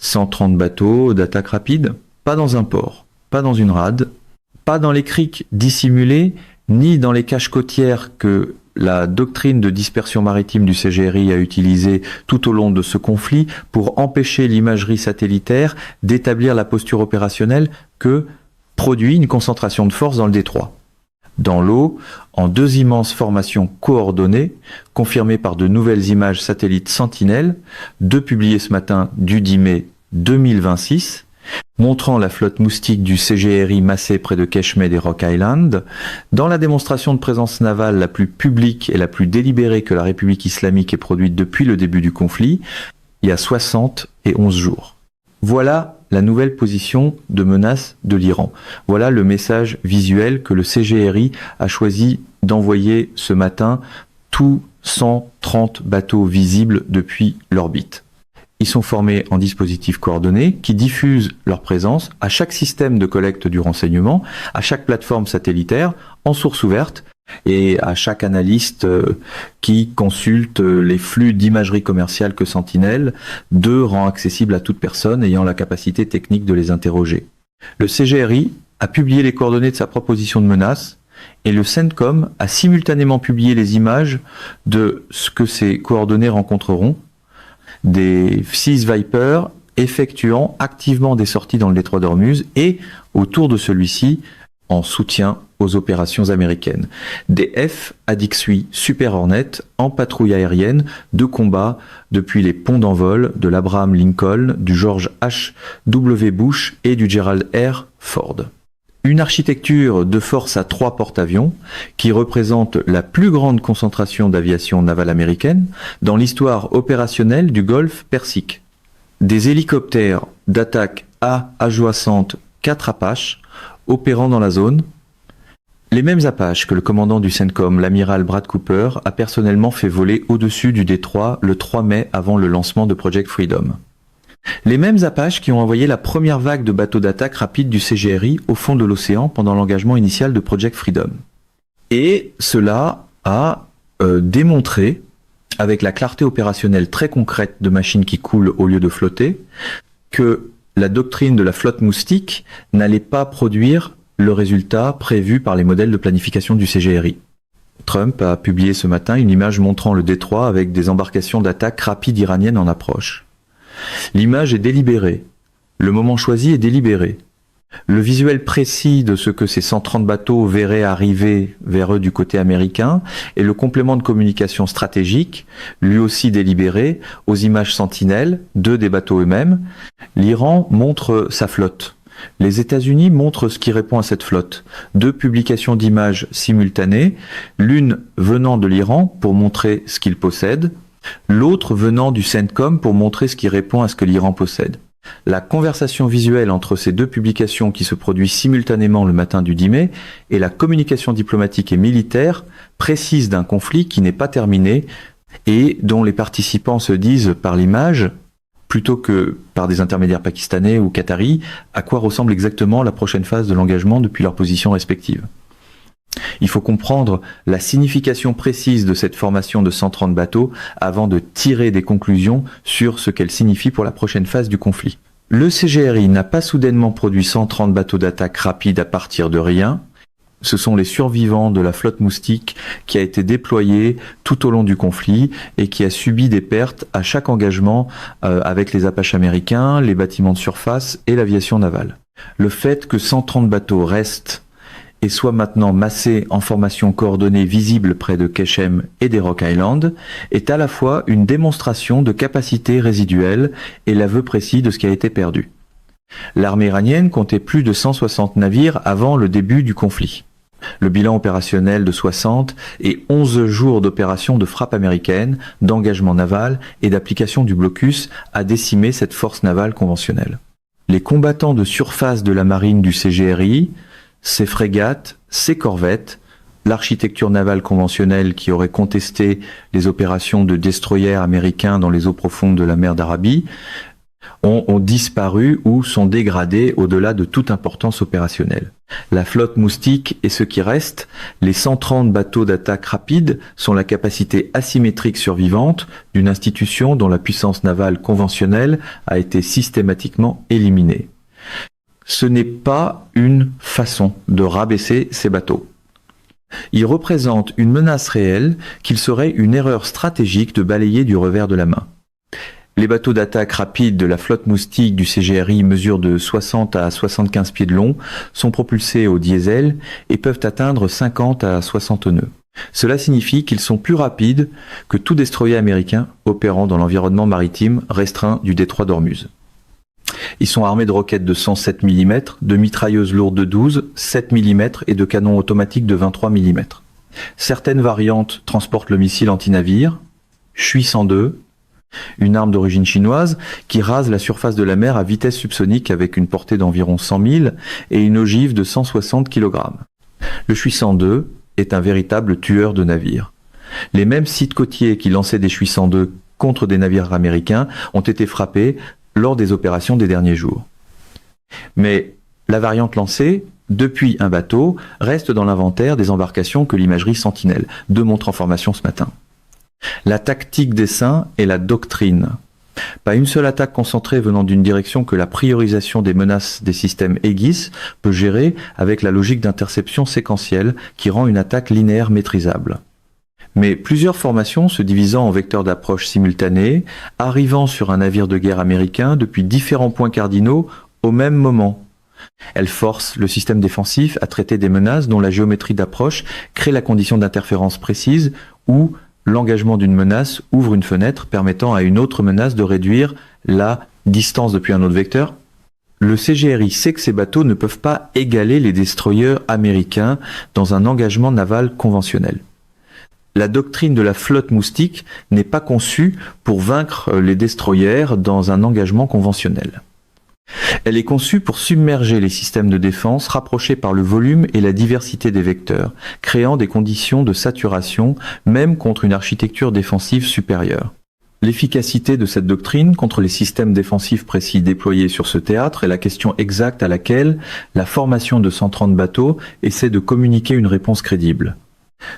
130 bateaux d'attaque rapide, pas dans un port, pas dans une rade, pas dans les criques dissimulées, ni dans les caches côtières que la doctrine de dispersion maritime du CGRI a utilisée tout au long de ce conflit pour empêcher l'imagerie satellitaire d'établir la posture opérationnelle que produit une concentration de force dans le détroit. Dans l'eau, en 2 immenses formations coordonnées, confirmées par de nouvelles images satellites Sentinelle, 2 publiées ce matin du 10 mai 2026, montrant la flotte moustique du CGRI massée près de Keshmed et Rock Island, dans la démonstration de présence navale la plus publique et la plus délibérée que la République islamique ait produite depuis le début du conflit, il y a 71 jours. Voilà la nouvelle position de menace de l'Iran. Voilà le message visuel que le CGRI a choisi d'envoyer ce matin, tous 130 bateaux visibles depuis l'orbite. Ils sont formés en dispositifs coordonnés qui diffusent leur présence à chaque système de collecte du renseignement, à chaque plateforme satellitaire, en source ouverte, et à chaque analyste qui consulte les flux d'imagerie commerciale que Sentinelle 2 rend accessible à toute personne ayant la capacité technique de les interroger. Le CGRI a publié les coordonnées de sa proposition de menace et le CENTCOM a simultanément publié les images de ce que ces coordonnées rencontreront, des 6 Vipers effectuant activement des sorties dans le détroit d'Ormuz et autour de celui-ci en soutien aux opérations américaines. Des F-Adixui Super Hornet en patrouille aérienne de combat depuis les ponts d'envol de l'Abraham Lincoln, du George H.W. Bush et du Gerald R. Ford. Une architecture de force à 3 porte-avions qui représente la plus grande concentration d'aviation navale américaine dans l'histoire opérationnelle du Golfe Persique. Des hélicoptères d'attaque A-60 4 Apache opérant dans la zone, les mêmes Apaches que le commandant du CENTCOM, l'amiral Brad Cooper, a personnellement fait voler au-dessus du détroit le 3 mai avant le lancement de Project Freedom. Les mêmes Apaches qui ont envoyé la première vague de bateaux d'attaque rapide du CGRI au fond de l'océan pendant l'engagement initial de Project Freedom. Et cela a démontré, avec la clarté opérationnelle très concrète de machines qui coulent au lieu de flotter, que la doctrine de la flotte moustique n'allait pas produire le résultat prévu par les modèles de planification du CGRI. Trump a publié ce matin une image montrant le détroit avec des embarcations d'attaque rapides iraniennes en approche. L'image est délibérée. Le moment choisi est délibéré. Le visuel précis de ce que ces 130 bateaux verraient arriver vers eux du côté américain et le complément de communication stratégique, lui aussi délibéré, aux images Sentinelle, 2 des bateaux eux-mêmes. L'Iran montre sa flotte. Les États-Unis montrent ce qui répond à cette flotte. 2 publications d'images simultanées, l'une venant de l'Iran pour montrer ce qu'il possède, l'autre venant du CENTCOM pour montrer ce qui répond à ce que l'Iran possède. La conversation visuelle entre ces 2 publications qui se produit simultanément le matin du 10 mai est la communication diplomatique et militaire précise d'un conflit qui n'est pas terminé et dont les participants se disent par l'image, plutôt que par des intermédiaires pakistanais ou qataris, à quoi ressemble exactement la prochaine phase de l'engagement depuis leurs positions respectives. Il faut comprendre la signification précise de cette formation de 130 bateaux avant de tirer des conclusions sur ce qu'elle signifie pour la prochaine phase du conflit. Le CGRI n'a pas soudainement produit 130 bateaux d'attaque rapides à partir de rien. Ce sont les survivants de la flotte moustique qui a été déployée tout au long du conflit et qui a subi des pertes à chaque engagement avec les Apaches américains, les bâtiments de surface et l'aviation navale. Le fait que 130 bateaux restent et soit maintenant massé en formation coordonnée visible près de Keshem et des Rock Island, est à la fois une démonstration de capacité résiduelle et l'aveu précis de ce qui a été perdu. L'armée iranienne comptait plus de 160 navires avant le début du conflit. Le bilan opérationnel de 60 et 11 jours d'opérations de frappe américaine, d'engagement naval et d'application du blocus a décimé cette force navale conventionnelle. Les combattants de surface de la marine du CGRI, ses frégates, ses corvettes, l'architecture navale conventionnelle qui aurait contesté les opérations de destroyers américains dans les eaux profondes de la mer d'Arabie, ont disparu ou sont dégradés au-delà de toute importance opérationnelle. La flotte Moustique est ce qui reste. Les 130 bateaux d'attaque rapide sont la capacité asymétrique survivante d'une institution dont la puissance navale conventionnelle a été systématiquement éliminée. Ce n'est pas une façon de rabaisser ces bateaux. Ils représentent une menace réelle qu'il serait une erreur stratégique de balayer du revers de la main. Les bateaux d'attaque rapide de la flotte Moustique du CGRI mesurent de 60 à 75 pieds de long, sont propulsés au diesel et peuvent atteindre 50 à 60 nœuds. Cela signifie qu'ils sont plus rapides que tout destroyer américain opérant dans l'environnement maritime restreint du détroit d'Ormuz. Ils sont armés de roquettes de 107 mm, de mitrailleuses lourdes de 12, 7 mm et de canons automatiques de 23 mm. Certaines variantes transportent le missile anti-navire, Shui 102, une arme d'origine chinoise qui rase la surface de la mer à vitesse subsonique avec une portée d'environ 100 000 et une ogive de 160 kg. Le Shui 102 est un véritable tueur de navires. Les mêmes sites côtiers qui lançaient des Shui 102 contre des navires américains ont été frappés lors des opérations des derniers jours. Mais la variante lancée depuis un bateau reste dans l'inventaire des embarcations que l'imagerie Sentinelle, 2 montre en formation ce matin. La tactique d'essaim est la doctrine. Pas une seule attaque concentrée venant d'une direction que la priorisation des menaces des systèmes Aegis peut gérer avec la logique d'interception séquentielle qui rend une attaque linéaire maîtrisable. Mais plusieurs formations se divisant en vecteurs d'approche simultanés, arrivant sur un navire de guerre américain depuis différents points cardinaux au même moment. Elles forcent le système défensif à traiter des menaces dont la géométrie d'approche crée la condition d'interférence précise ou l'engagement d'une menace ouvre une fenêtre permettant à une autre menace de réduire la distance depuis un autre vecteur. Le CGRI sait que ces bateaux ne peuvent pas égaler les destroyers américains dans un engagement naval conventionnel. La doctrine de la flotte Moustique n'est pas conçue pour vaincre les destroyers dans un engagement conventionnel. Elle est conçue pour submerger les systèmes de défense rapprochés par le volume et la diversité des vecteurs, créant des conditions de saturation, même contre une architecture défensive supérieure. L'efficacité de cette doctrine contre les systèmes défensifs précis déployés sur ce théâtre est la question exacte à laquelle la formation de 130 bateaux essaie de communiquer une réponse crédible.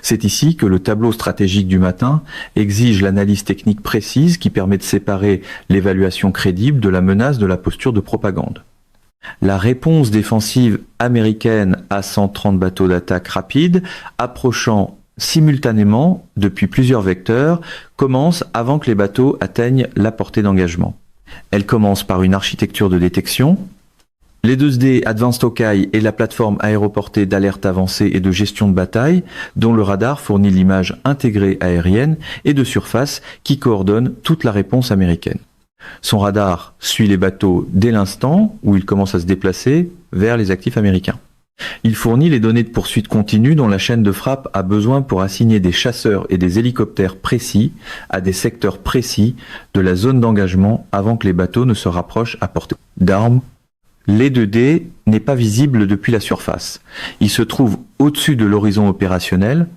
C'est ici que le tableau stratégique du matin exige l'analyse technique précise qui permet de séparer l'évaluation crédible de la menace de la posture de propagande. La réponse défensive américaine à 130 bateaux d'attaque rapide, approchant simultanément depuis plusieurs vecteurs, commence avant que les bateaux atteignent la portée d'engagement. Elle commence par une architecture de détection. Les 2D Advanced Hawkeye est la plateforme aéroportée d'alerte avancée et de gestion de bataille, dont le radar fournit l'image intégrée aérienne et de surface qui coordonne toute la réponse américaine. Son radar suit les bateaux dès l'instant où ils commencent à se déplacer vers les actifs américains. Il fournit les données de poursuite continue dont la chaîne de frappe a besoin pour assigner des chasseurs et des hélicoptères précis à des secteurs précis de la zone d'engagement avant que les bateaux ne se rapprochent à portée d'armes. L'E2D n'est pas visible depuis la surface. Il se trouve au-dessus de l'horizon opérationnel,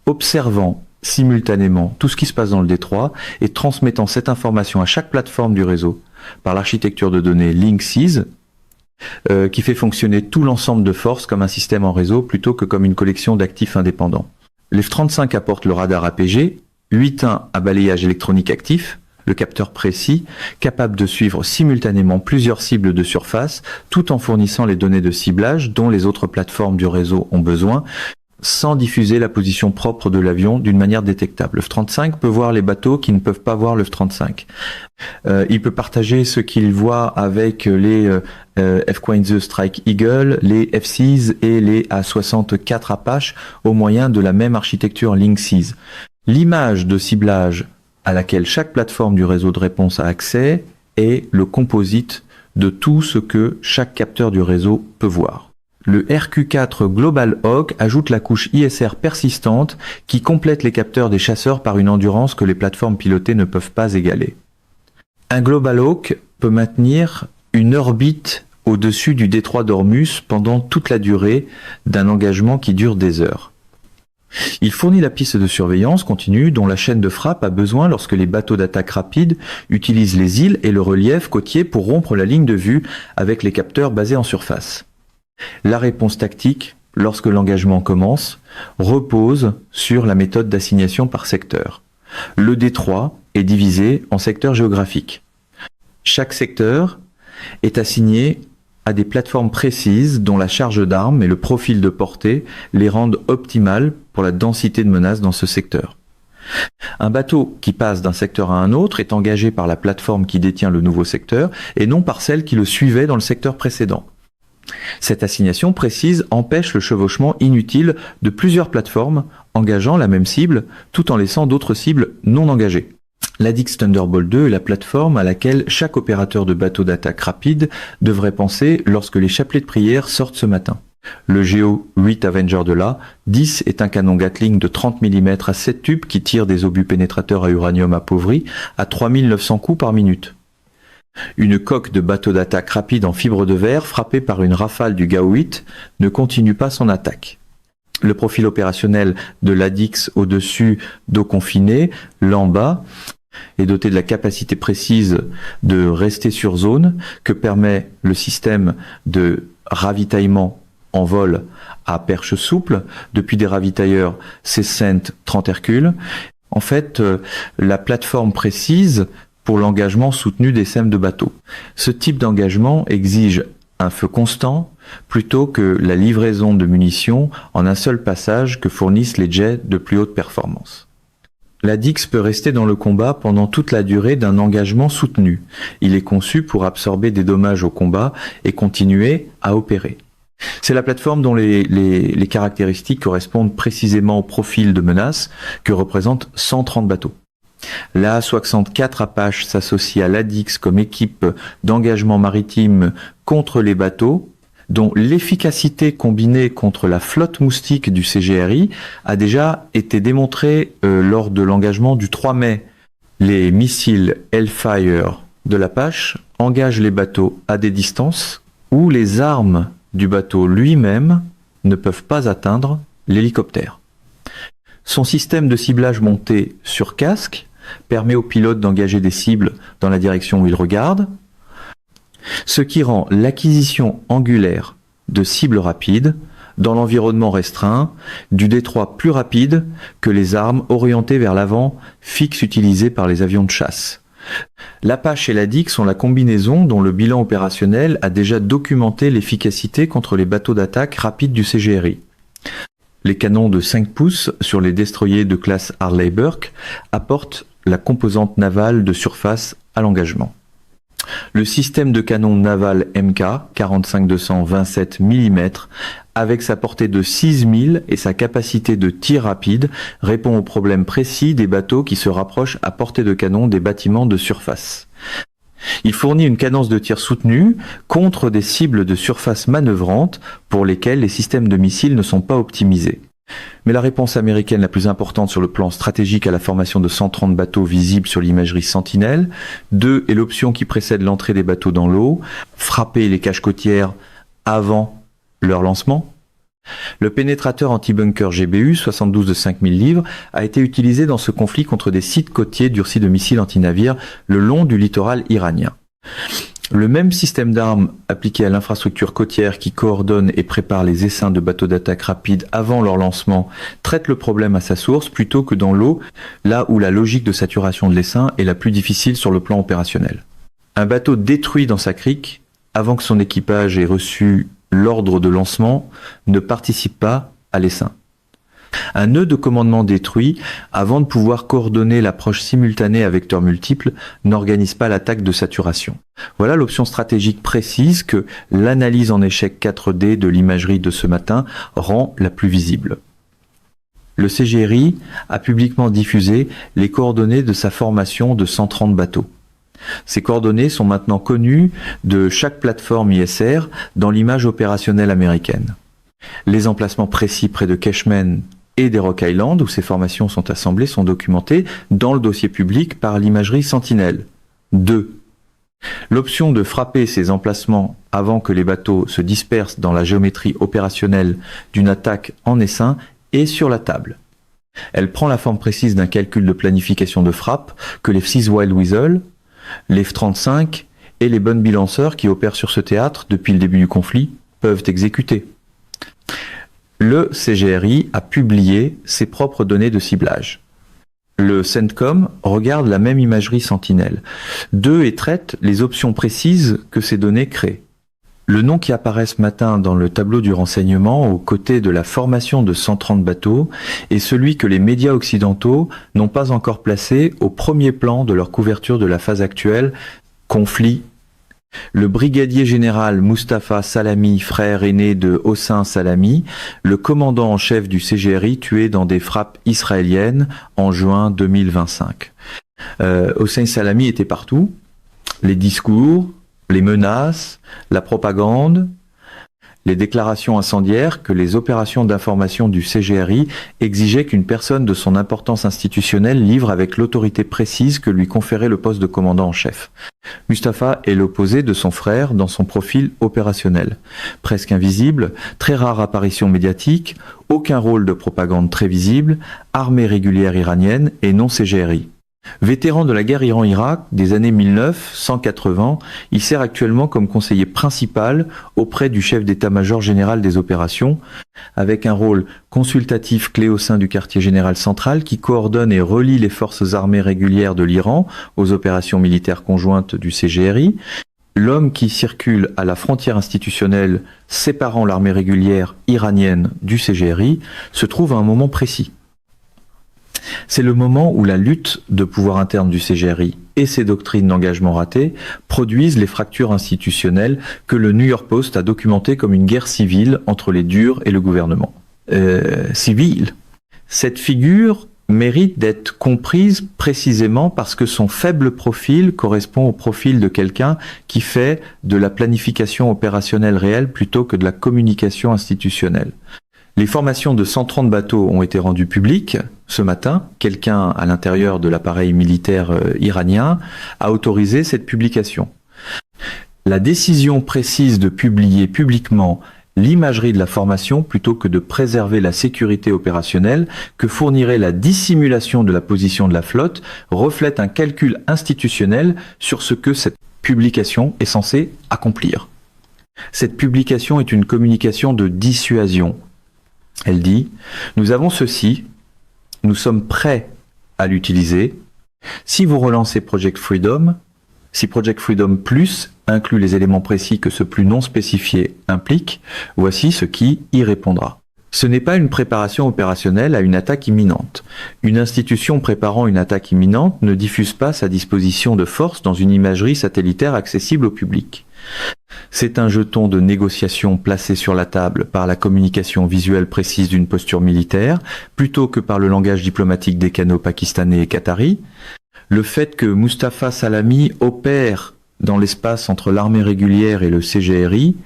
observant simultanément tout ce qui se passe dans le détroit et transmettant cette information à chaque plateforme du réseau par l'architecture de données Linksys, qui fait fonctionner tout l'ensemble de forces comme un système en réseau plutôt que comme une collection d'actifs indépendants. L'F-35 apporte le radar APG, 8.1 à balayage électronique actif, le capteur précis, capable de suivre simultanément plusieurs cibles de surface, tout en fournissant les données de ciblage dont les autres plateformes du réseau ont besoin, sans diffuser la position propre de l'avion d'une manière détectable. Le F-35 peut voir les bateaux qui ne peuvent pas voir le F-35. Il peut partager ce qu'il voit avec les F-15 Strike Eagle, les F-6 et les A-64 Apache au moyen de la même architecture Linksys. L'image de ciblage à laquelle chaque plateforme du réseau de réponse a accès est le composite de tout ce que chaque capteur du réseau peut voir. Le RQ4 Global Hawk ajoute la couche ISR persistante qui complète les capteurs des chasseurs par une endurance que les plateformes pilotées ne peuvent pas égaler. Un Global Hawk peut maintenir une orbite au-dessus du détroit d'Ormuz pendant toute la durée d'un engagement qui dure des heures. Il fournit la piste de surveillance continue dont la chaîne de frappe a besoin lorsque les bateaux d'attaque rapide utilisent les îles et le relief côtier pour rompre la ligne de vue avec les capteurs basés en surface. La réponse tactique, lorsque l'engagement commence, repose sur la méthode d'assignation par secteur. Le détroit est divisé en secteurs géographiques. Chaque secteur est assigné à des plateformes précises dont la charge d'armes et le profil de portée les rendent optimales pour la densité de menaces dans ce secteur. Un bateau qui passe d'un secteur à un autre est engagé par la plateforme qui détient le nouveau secteur et non par celle qui le suivait dans le secteur précédent. Cette assignation précise empêche le chevauchement inutile de plusieurs plateformes engageant la même cible tout en laissant d'autres cibles non engagées. L'Addix Thunderbolt 2 est la plateforme à laquelle chaque opérateur de bateau d'attaque rapide devrait penser lorsque les chapelets de prière sortent ce matin. Le Geo 8 Avenger de là, 10 est un canon Gatling de 30 mm à 7 tubes qui tire des obus pénétrateurs à uranium appauvri à 3900 coups par minute. Une coque de bateau d'attaque rapide en fibre de verre frappée par une rafale du Gao 8 ne continue pas son attaque. Le profil opérationnel de l'Addix au-dessus d'eau confinée, l'en-bas, est doté de la capacité précise de rester sur zone que permet le système de ravitaillement en vol à perche souple depuis des ravitailleurs C-Cent 30 Hercule. En fait, la plateforme précise pour l'engagement soutenu des SEM de bateaux. Ce type d'engagement exige un feu constant plutôt que la livraison de munitions en un seul passage que fournissent les jets de plus haute performance. L'Addix peut rester dans le combat pendant toute la durée d'un engagement soutenu. Il est conçu pour absorber des dommages au combat et continuer à opérer. C'est la plateforme dont les caractéristiques correspondent précisément au profil de menace que représentent 130 bateaux. La A64 Apache s'associe à l'Addix comme équipe d'engagement maritime contre les bateaux, dont l'efficacité combinée contre la flotte moustique du CGRI a déjà été démontrée lors de l'engagement du 3 mai. Les missiles Hellfire de l'Apache engagent les bateaux à des distances où les armes du bateau lui-même ne peuvent pas atteindre l'hélicoptère. Son système de ciblage monté sur casque permet au pilote d'engager des cibles dans la direction où il regarde, ce qui rend l'acquisition angulaire de cibles rapides dans l'environnement restreint du détroit plus rapide que les armes orientées vers l'avant fixes utilisées par les avions de chasse. L'Apache et l'Addix sont la combinaison dont le bilan opérationnel a déjà documenté l'efficacité contre les bateaux d'attaque rapides du CGRI. Les canons de 5 pouces sur les destroyers de classe Harley Burke apportent la composante navale de surface à l'engagement. Le système de canon naval MK 45-227 mm avec sa portée de 6000 et sa capacité de tir rapide répond aux problèmes précis des bateaux qui se rapprochent à portée de canon des bâtiments de surface. Il fournit une cadence de tir soutenue contre des cibles de surface manœuvrantes pour lesquelles les systèmes de missiles ne sont pas optimisés. Mais la réponse américaine la plus importante sur le plan stratégique à la formation de 130 bateaux visibles sur l'imagerie Sentinelle, 2 est l'option qui précède l'entrée des bateaux dans l'eau, frapper les caches côtières avant leur lancement. Le pénétrateur anti-bunker GBU 72 de 5000 livres a été utilisé dans ce conflit contre des sites côtiers durcis de missiles antinavires le long du littoral iranien. Le même système d'armes appliqué à l'infrastructure côtière qui coordonne et prépare les essaims de bateaux d'attaque rapide avant leur lancement traite le problème à sa source plutôt que dans l'eau, là où la logique de saturation de l'essaim est la plus difficile sur le plan opérationnel. Un bateau détruit dans sa crique, avant que son équipage ait reçu l'ordre de lancement, ne participe pas à l'essaim. Un nœud de commandement détruit, avant de pouvoir coordonner l'approche simultanée à vecteurs multiples, n'organise pas l'attaque de saturation. Voilà l'option stratégique précise que l'analyse en échec 4D de l'imagerie de ce matin rend la plus visible. Le CGRI a publiquement diffusé les coordonnées de sa formation de 130 bateaux. Ces coordonnées sont maintenant connues de chaque plateforme ISR dans l'image opérationnelle américaine. Les emplacements précis près de Cashman et des Rock Island où ces formations sont assemblées sont documentés dans le dossier public par l'imagerie Sentinelle. 2. L'option de frapper ces emplacements avant que les bateaux se dispersent dans la géométrie opérationnelle d'une attaque en essaim est sur la table. Elle prend la forme précise d'un calcul de planification de frappe que les 6 Wild Weasel, les F-35 et les bonnes bilanceurs qui opèrent sur ce théâtre depuis le début du conflit peuvent exécuter. Le CGRI a publié ses propres données de ciblage. Le CENTCOM regarde la même imagerie Sentinelle et traite les options précises que ces données créent. Le nom qui apparaît ce matin dans le tableau du renseignement aux côtés de la formation de 130 bateaux est celui que les médias occidentaux n'ont pas encore placé au premier plan de leur couverture de la phase actuelle, conflit. Le brigadier général Mustapha Salami, frère aîné de Hossein Salami, le commandant en chef du CGRI tué dans des frappes israéliennes en juin 2025. Hossein Salami était partout, les discours, les menaces, la propagande, les déclarations incendiaires que les opérations d'information du CGRI exigeaient qu'une personne de son importance institutionnelle livre avec l'autorité précise que lui conférait le poste de commandant en chef. Mustapha est l'opposé de son frère dans son profil opérationnel. Presque invisible, très rare apparition médiatique, aucun rôle de propagande très visible, armée régulière iranienne et non CGRI. Vétéran de la guerre Iran-Irak des années 1980, il sert actuellement comme conseiller principal auprès du chef d'état-major général des opérations, avec un rôle consultatif clé au sein du quartier général central qui coordonne et relie les forces armées régulières de l'Iran aux opérations militaires conjointes du CGRI. L'homme qui circule à la frontière institutionnelle séparant l'armée régulière iranienne du CGRI se trouve à un moment précis. C'est le moment où la lutte de pouvoir interne du CGRI et ses doctrines d'engagement ratées produisent les fractures institutionnelles que le New York Post a documentées comme une guerre civile entre les durs et le gouvernement. Civile. Cette figure mérite d'être comprise précisément parce que son faible profil correspond au profil de quelqu'un qui fait de la planification opérationnelle réelle plutôt que de la communication institutionnelle. Les formations de 130 bateaux ont été rendues publiques ce matin. Quelqu'un à l'intérieur de l'appareil militaire iranien a autorisé cette publication. La décision précise de publier publiquement l'imagerie de la formation plutôt que de préserver la sécurité opérationnelle que fournirait la dissimulation de la position de la flotte reflète un calcul institutionnel sur ce que cette publication est censée accomplir. Cette publication est une communication de dissuasion. Elle dit « Nous avons ceci, nous sommes prêts à l'utiliser. Si vous relancez Project Freedom, si Project Freedom Plus inclut les éléments précis que ce plus non spécifié implique, voici ce qui y répondra. » Ce n'est pas une préparation opérationnelle à une attaque imminente. Une institution préparant une attaque imminente ne diffuse pas sa disposition de force dans une imagerie satellitaire accessible au public. C'est un jeton de négociation placé sur la table par la communication visuelle précise d'une posture militaire, plutôt que par le langage diplomatique des canaux pakistanais et qataris. Le fait que Mustapha Salami opère dans l'espace entre l'armée régulière et le CGRI,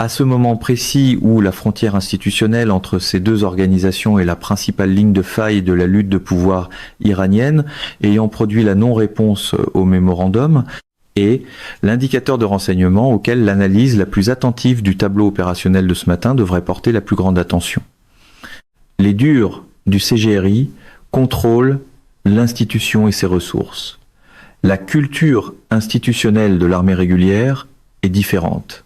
à ce moment précis où la frontière institutionnelle entre ces deux organisations est la principale ligne de faille de la lutte de pouvoir iranienne, ayant produit la non-réponse au mémorandum, et l'indicateur de renseignement auquel l'analyse la plus attentive du tableau opérationnel de ce matin devrait porter la plus grande attention. Les durs du CGRI contrôlent l'institution et ses ressources. La culture institutionnelle de l'armée régulière est différente.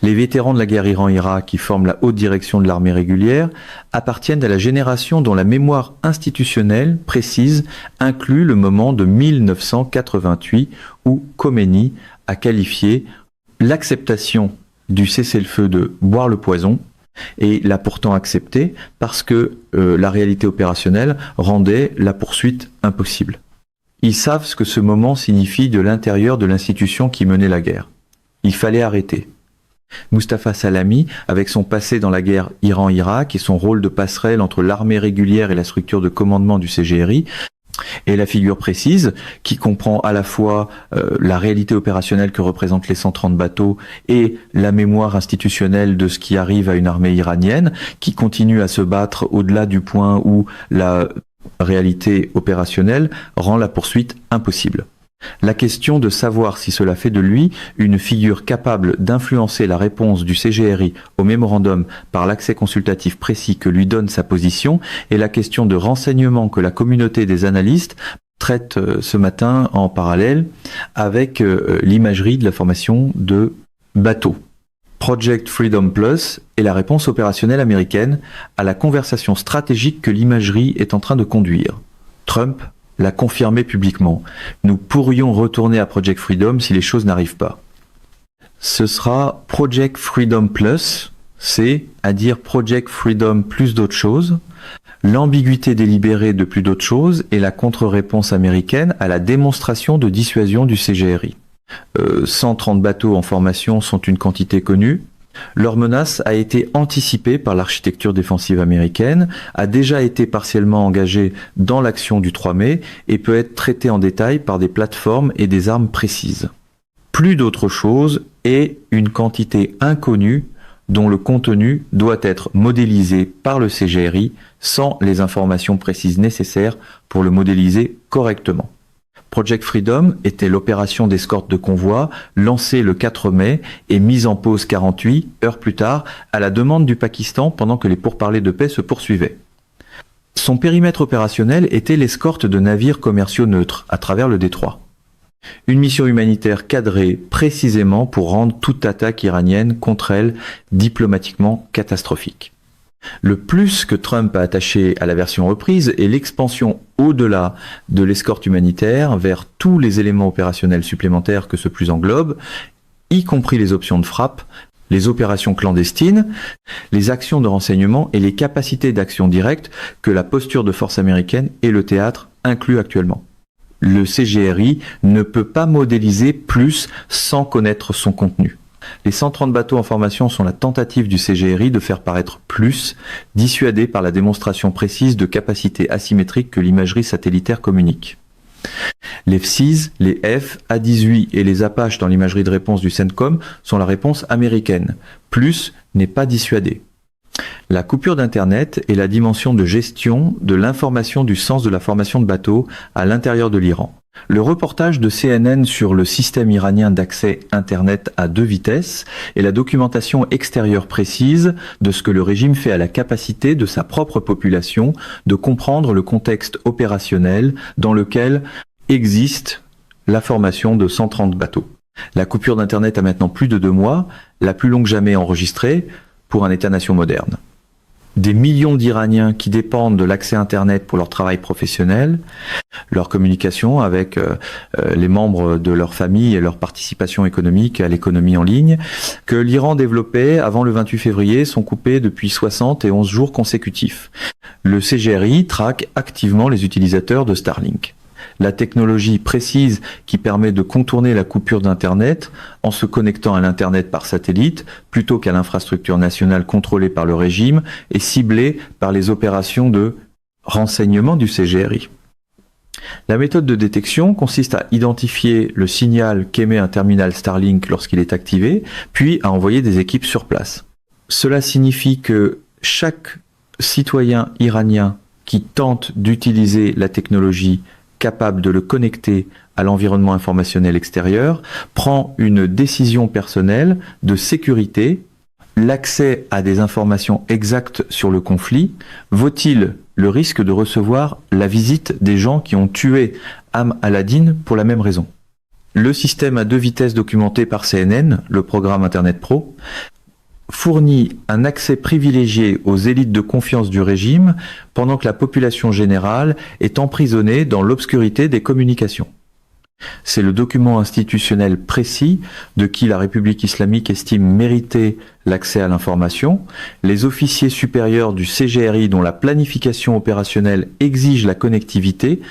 Les vétérans de la guerre Iran-Irak qui forment la haute direction de l'armée régulière appartiennent à la génération dont la mémoire institutionnelle précise inclut le moment de 1988 où Khomeini a qualifié l'acceptation du cessez-le-feu de boire le poison et l'a pourtant accepté parce que la réalité opérationnelle rendait la poursuite impossible. Ils savent ce que ce moment signifie de l'intérieur de l'institution qui menait la guerre. Il fallait arrêter. Mustapha Salami, avec son passé dans la guerre Iran-Irak et son rôle de passerelle entre l'armée régulière et la structure de commandement du CGRI, est la figure précise qui comprend à la fois la réalité opérationnelle que représentent les 130 bateaux et la mémoire institutionnelle de ce qui arrive à une armée iranienne qui continue à se battre au-delà du point où la réalité opérationnelle rend la poursuite impossible. La question de savoir si cela fait de lui une figure capable d'influencer la réponse du CGRI au mémorandum par l'accès consultatif précis que lui donne sa position est la question de renseignement que la communauté des analystes traite ce matin en parallèle avec l'imagerie de la formation de bateaux. Project Freedom Plus est la réponse opérationnelle américaine à la conversation stratégique que l'imagerie est en train de conduire. Trump l'a confirmé publiquement. Nous pourrions retourner à Project Freedom si les choses n'arrivent pas. Ce sera Project Freedom Plus, c'est-à-dire Project Freedom plus d'autres choses, l'ambiguïté délibérée de plus d'autres choses et la contre-réponse américaine à la démonstration de dissuasion du CGRI. 130 bateaux en formation sont une quantité connue. Leur menace a été anticipée par l'architecture défensive américaine, a déjà été partiellement engagée dans l'action du 3 mai et peut être traitée en détail par des plateformes et des armes précises. Plus d'autre chose est une quantité inconnue dont le contenu doit être modélisé par le CGRI sans les informations précises nécessaires pour le modéliser correctement. Project Freedom était l'opération d'escorte de convoi lancée le 4 mai et mise en pause 48 heures plus tard à la demande du Pakistan pendant que les pourparlers de paix se poursuivaient. Son périmètre opérationnel était l'escorte de navires commerciaux neutres à travers le détroit. Une mission humanitaire cadrée précisément pour rendre toute attaque iranienne contre elle diplomatiquement catastrophique. Le plus que Trump a attaché à la version reprise est l'expansion au-delà de l'escorte humanitaire vers tous les éléments opérationnels supplémentaires que ce plus englobe, y compris les options de frappe, les opérations clandestines, les actions de renseignement et les capacités d'action directe que la posture de force américaine et le théâtre incluent actuellement. Le CGRI ne peut pas modéliser plus sans connaître son contenu. Les 130 bateaux en formation sont la tentative du CGRI de faire paraître plus, dissuadé par la démonstration précise de capacités asymétriques que l'imagerie satellitaire communique. Les F-6, les F, A-18 et les Apaches dans l'imagerie de réponse du CENTCOM sont la réponse américaine. Plus n'est pas dissuadé. La coupure d'Internet est la dimension de gestion de l'information du sens de la formation de bateaux à l'intérieur de l'Iran. Le reportage de CNN sur le système iranien d'accès Internet à 2 vitesses et la documentation extérieure précise de ce que le régime fait à la capacité de sa propre population de comprendre le contexte opérationnel dans lequel existe la formation de 130 bateaux. La coupure d'Internet a maintenant plus de 2 mois, la plus longue jamais enregistrée pour un État-nation moderne. Des millions d'Iraniens qui dépendent de l'accès Internet pour leur travail professionnel, leur communication avec les membres de leur famille et leur participation économique à l'économie en ligne, que l'Iran développait avant le 28 février sont coupés depuis 60 et 11 jours consécutifs. Le CGRI traque activement les utilisateurs de Starlink. La technologie précise qui permet de contourner la coupure d'Internet en se connectant à l'Internet par satellite plutôt qu'à l'infrastructure nationale contrôlée par le régime est ciblée par les opérations de renseignement du CGRI. La méthode de détection consiste à identifier le signal qu'émet un terminal Starlink lorsqu'il est activé, puis à envoyer des équipes sur place. Cela signifie que chaque citoyen iranien qui tente d'utiliser la technologie capable de le connecter à l'environnement informationnel extérieur, prend une décision personnelle de sécurité. L'accès à des informations exactes sur le conflit vaut-il le risque de recevoir la visite des gens qui ont tué Am Al-Adin pour la même raison? Le système à 2 vitesses documenté par CNN, le programme Internet Pro, fournit un accès privilégié aux élites de confiance du régime pendant que la population générale est emprisonnée dans l'obscurité des communications. C'est le document institutionnel précis de qui la République islamique estime mériter l'accès à l'information. Les officiers supérieurs du CGRI dont la planification opérationnelle exige la connectivité,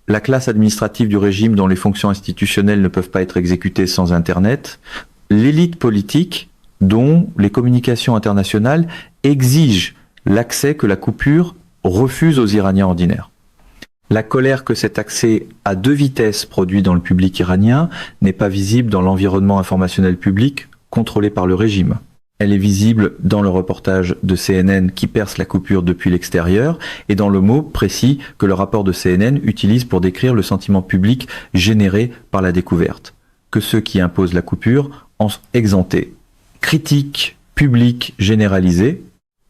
la classe administrative du régime dont les fonctions institutionnelles ne peuvent pas être exécutées sans Internet, l'élite politique dont les communications internationales exigent l'accès que la coupure refuse aux Iraniens ordinaires. La colère que cet accès à 2 vitesses produit dans le public iranien n'est pas visible dans l'environnement informationnel public contrôlé par le régime. Elle est visible dans le reportage de CNN qui perce la coupure depuis l'extérieur et dans le mot précis que le rapport de CNN utilise pour décrire le sentiment public généré par la découverte, que ceux qui imposent la coupure en sont exemptés. Critique publique généralisée,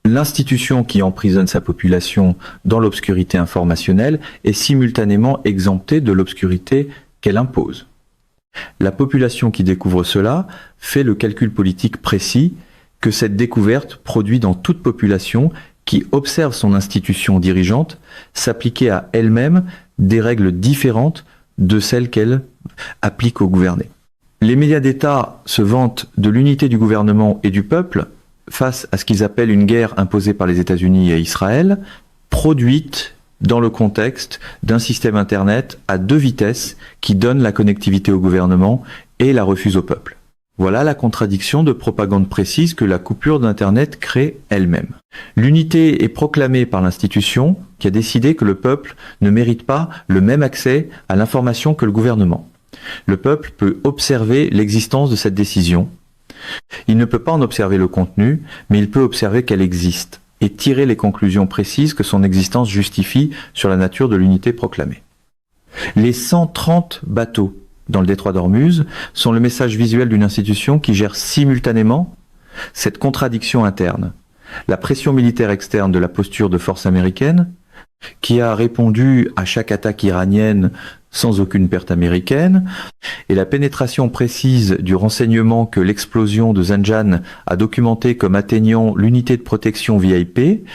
l'institution qui emprisonne sa population dans l'obscurité informationnelle est simultanément exemptée de l'obscurité qu'elle impose. La population qui découvre cela fait le calcul politique précis que cette découverte produit dans toute population qui observe son institution dirigeante s'appliquer à elle-même des règles différentes de celles qu'elle applique aux gouvernés. Les médias d'État se vantent de l'unité du gouvernement et du peuple face à ce qu'ils appellent une guerre imposée par les États-Unis à Israël, produite dans le contexte d'un système Internet à 2 vitesses qui donne la connectivité au gouvernement et la refuse au peuple. Voilà la contradiction de propagande précise que la coupure d'Internet crée elle-même. L'unité est proclamée par l'institution qui a décidé que le peuple ne mérite pas le même accès à l'information que le gouvernement. Le peuple peut observer l'existence de cette décision. Il ne peut pas en observer le contenu, mais il peut observer qu'elle existe et tirer les conclusions précises que son existence justifie sur la nature de l'unité proclamée. Les 130 bateaux dans le détroit d'Ormuz sont le message visuel d'une institution qui gère simultanément cette contradiction interne. La pression militaire externe de la posture de force américaine, qui a répondu à chaque attaque iranienne sans aucune perte américaine, et la pénétration précise du renseignement que l'explosion de Zanjan a documenté comme atteignant l'unité de protection via IP,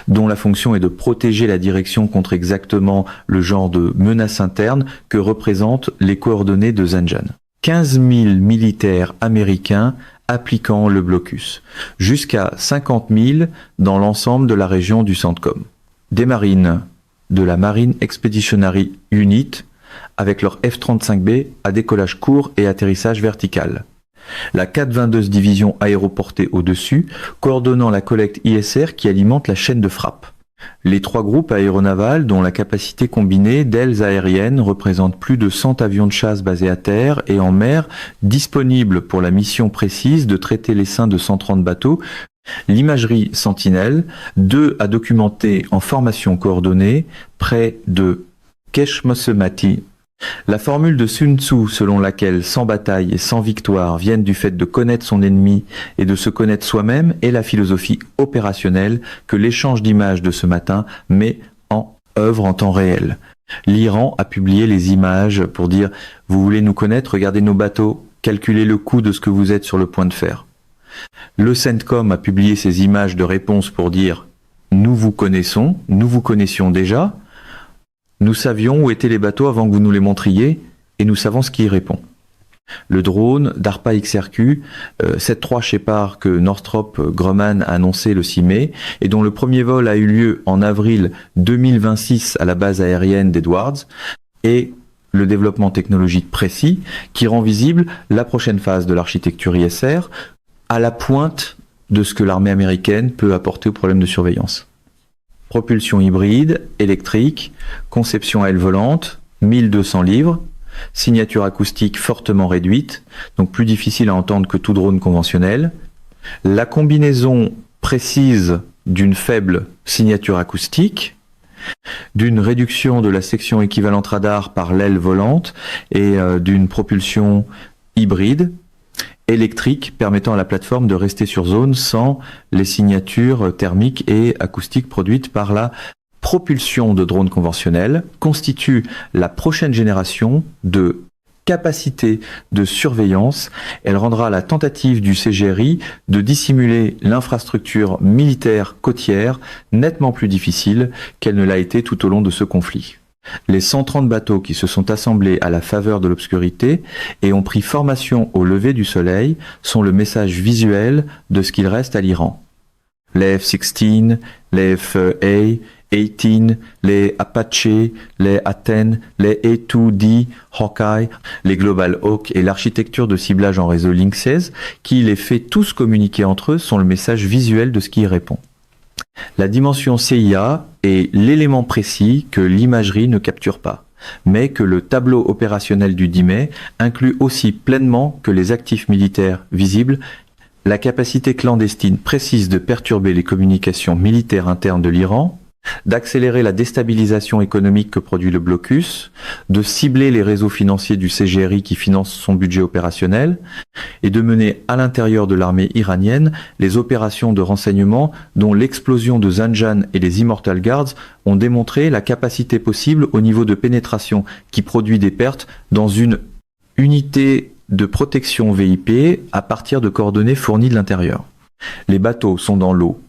dont la fonction est de protéger la direction contre exactement le genre de menace interne que représentent les coordonnées de Zanjan. 15 000 militaires américains appliquant le blocus, jusqu'à 50 000 dans l'ensemble de la région du CENTCOM. Des marines de la Marine Expeditionary Unit avec leur F-35B à décollage court et atterrissage vertical. La 422 division aéroportée au-dessus, coordonnant la collecte ISR qui alimente la chaîne de frappe. Les 3 groupes aéronavals dont la capacité combinée d'ailes aériennes représente plus de 100 avions de chasse basés à terre et en mer, disponibles pour la mission précise de traiter l'essaim de 130 bateaux. L'imagerie Sentinelle, 2 à documenter en formation coordonnée près de Keshmosemati. La formule de Sun Tzu selon laquelle 100 batailles et 100 victoires viennent du fait de connaître son ennemi et de se connaître soi-même est la philosophie opérationnelle que l'échange d'images de ce matin met en œuvre en temps réel. L'Iran a publié les images pour dire « Vous voulez nous connaître, regardez nos bateaux, calculez le coût de ce que vous êtes sur le point de faire ». Le CENTCOM a publié ces images de réponse pour dire « Nous vous connaissons, nous vous connaissions déjà ». Nous savions où étaient les bateaux avant que vous nous les montriez, et nous savons ce qui y répond. Le drone DARPA XRQ, 7-3 Shepard que Northrop Grumman a annoncé le 6 mai, et dont le premier vol a eu lieu en avril 2026 à la base aérienne d'Edwards, et le développement technologique précis qui rend visible la prochaine phase de l'architecture ISR à la pointe de ce que l'armée américaine peut apporter aux problèmes de surveillance. Propulsion hybride, électrique, conception à aile volante, 1200 livres, signature acoustique fortement réduite, donc plus difficile à entendre que tout drone conventionnel, la combinaison précise d'une faible signature acoustique, d'une réduction de la section équivalente radar par l'aile volante et d'une propulsion hybride, électrique permettant à la plateforme de rester sur zone sans les signatures thermiques et acoustiques produites par la propulsion de drones conventionnels, constitue la prochaine génération de capacité de surveillance. Elle rendra la tentative du CGRI de dissimuler l'infrastructure militaire côtière nettement plus difficile qu'elle ne l'a été tout au long de ce conflit. Les 130 bateaux qui se sont assemblés à la faveur de l'obscurité et ont pris formation au lever du soleil sont le message visuel de ce qu'il reste à l'Iran. Les F-16, les FA-18, les Apache, les Aten, les A2D, Hawkeye, les Global Hawk et l'architecture de ciblage en réseau Link 16 qui les fait tous communiquer entre eux sont le message visuel de ce qui y répond. La dimension CIA est l'élément précis que l'imagerie ne capture pas, mais que le tableau opérationnel du 10 mai inclut aussi pleinement que les actifs militaires visibles, la capacité clandestine précise de perturber les communications militaires internes de l'Iran, d'accélérer la déstabilisation économique que produit le blocus, de cibler les réseaux financiers du CGRI qui financent son budget opérationnel, et de mener à l'intérieur de l'armée iranienne les opérations de renseignement dont l'explosion de Zanjan et les Immortal Guards ont démontré la capacité possible au niveau de pénétration qui produit des pertes dans une unité de protection VIP à partir de coordonnées fournies de l'intérieur. Les bateaux sont dans l'eau,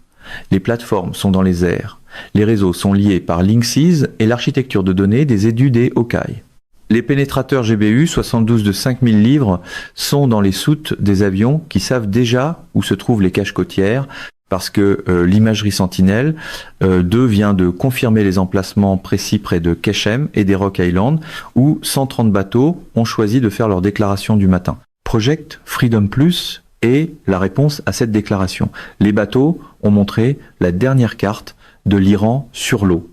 les plateformes sont dans les airs, les réseaux sont liés par Linksys et l'architecture de données des édus des Hawkeye. Les pénétrateurs GBU 72 de 5000 livres sont dans les soutes des avions qui savent déjà où se trouvent les caches côtières parce que l'imagerie Sentinelle 2 vient de confirmer les emplacements précis près de Keshem et des Rock Island où 130 bateaux ont choisi de faire leur déclaration du matin. Project Freedom Plus est la réponse à cette déclaration. Les bateaux ont montré la dernière carte de l'Iran sur l'eau.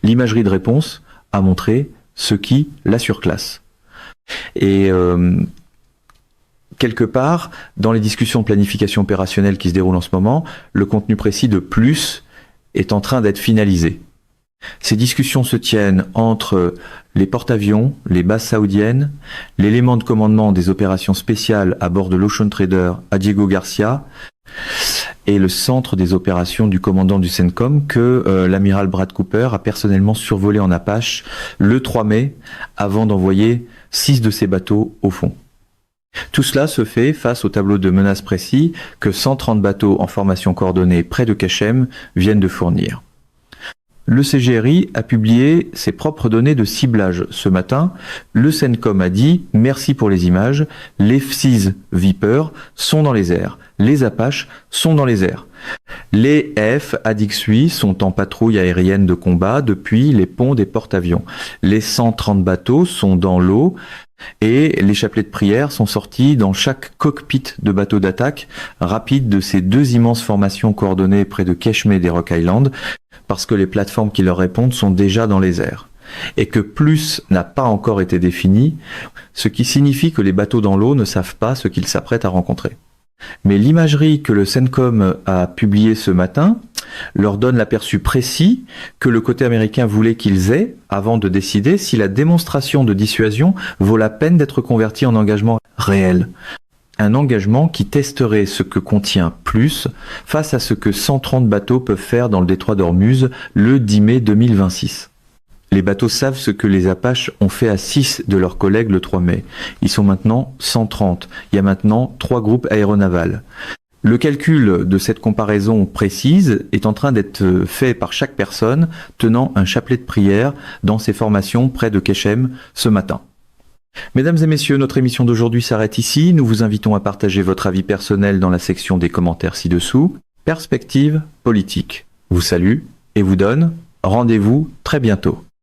L'imagerie de réponse a montré ce qui la surclasse. Et quelque part, dans les discussions de planification opérationnelle qui se déroulent en ce moment, le contenu précis de plus est en train d'être finalisé. Ces discussions se tiennent entre les porte-avions, les bases saoudiennes, l'élément de commandement des opérations spéciales à bord de l'Ocean Trader à Diego Garcia et le centre des opérations du commandant du CENTCOM que l'amiral Brad Cooper a personnellement survolé en Apache le 3 mai avant d'envoyer 6 de ses bateaux au fond. Tout cela se fait face au tableau de menaces précis que 130 bateaux en formation coordonnée près de Keshem viennent de fournir. Le CGRI a publié ses propres données de ciblage ce matin. Le CENTCOM a dit « Merci pour les images, les F-6 Viper sont dans les airs, les Apaches sont dans les airs. Les F ADX-8 sont en patrouille aérienne de combat depuis les ponts des porte-avions. Les 130 bateaux sont dans l'eau et les chapelets de prière sont sortis dans chaque cockpit de bateau d'attaque rapide de ces 2 immenses formations coordonnées près de Keshem et des Rock Island parce que les plateformes qui leur répondent sont déjà dans les airs. Et que plus n'a pas encore été défini, ce qui signifie que les bateaux dans l'eau ne savent pas ce qu'ils s'apprêtent à rencontrer. Mais l'imagerie que le CENTCOM a publiée ce matin leur donne l'aperçu précis que le côté américain voulait qu'ils aient avant de décider si la démonstration de dissuasion vaut la peine d'être convertie en engagement réel. Un engagement qui testerait ce que contient plus face à ce que 130 bateaux peuvent faire dans le détroit d'Ormuz le 10 mai 2026. Les bateaux savent ce que les Apaches ont fait à 6 de leurs collègues le 3 mai. Ils sont maintenant 130. Il y a maintenant 3 groupes aéronavals. Le calcul de cette comparaison précise est en train d'être fait par chaque personne tenant un chapelet de prière dans ses formations près de Keshem ce matin. Mesdames et messieurs, notre émission d'aujourd'hui s'arrête ici. Nous vous invitons à partager votre avis personnel dans la section des commentaires ci-dessous. Perspective politique vous salue et vous donne rendez-vous très bientôt.